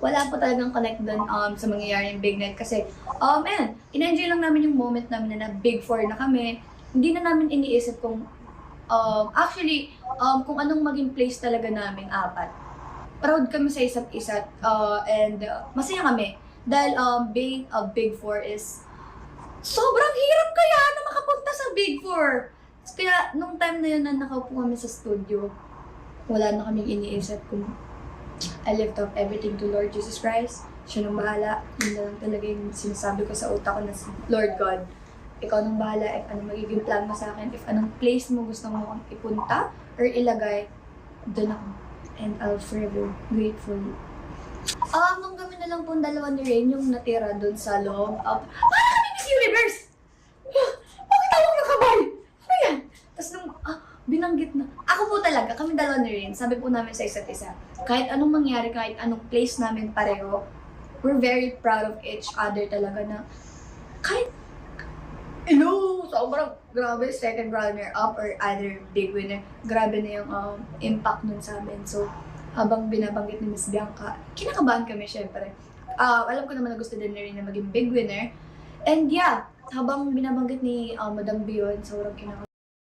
wala po talagang connect dun sa mangyayaring big night kasi, in-enjoy lang namin yung moment namin na big four na kami. Hindi na namin iniisip kung, kung anong maging place talaga namin apat. Proud kami sa isa't isa and masaya kami. Dahil being a big four is sobrang hirap kaya na makapunta sa big four. Kaya nung time na yun na nakaupo kami sa studio, wala na kaming iniisip kung I lift up everything to Lord Jesus Christ. Siya nang bahala. Yun na lang talaga yung sinasabi ko sa utak ko na si Lord God. Ikaw nang bahala if anong magiging plan mo sa akin. If anong place mo gusto mo akong ipunta or ilagay, doon ako. And I'll forever grateful. Nung kami na lang pong dalawa ni Rain yung natira doon sa loob. Para kami Miss Universe! Bakit ako nakabay? Ano yan? Tapos nung, binanggit na. Ako po talaga, kami dalawa ni Rain, sabi po namin sa isa't isa, kahit anong mangyari, kahit anong place namin pareho, we're very proud of each other talaga na kahit, sobrang grabe, second runner-up or either big winner, grabe na yung impact nun sa amin. So, habang binabanggit ni Miss Bianca, kinakabahan kami syempre. Alam ko naman na gusto din ni Rain na maging big winner. And yeah, habang binabanggit ni Madam Bion, sobrang kinakabahan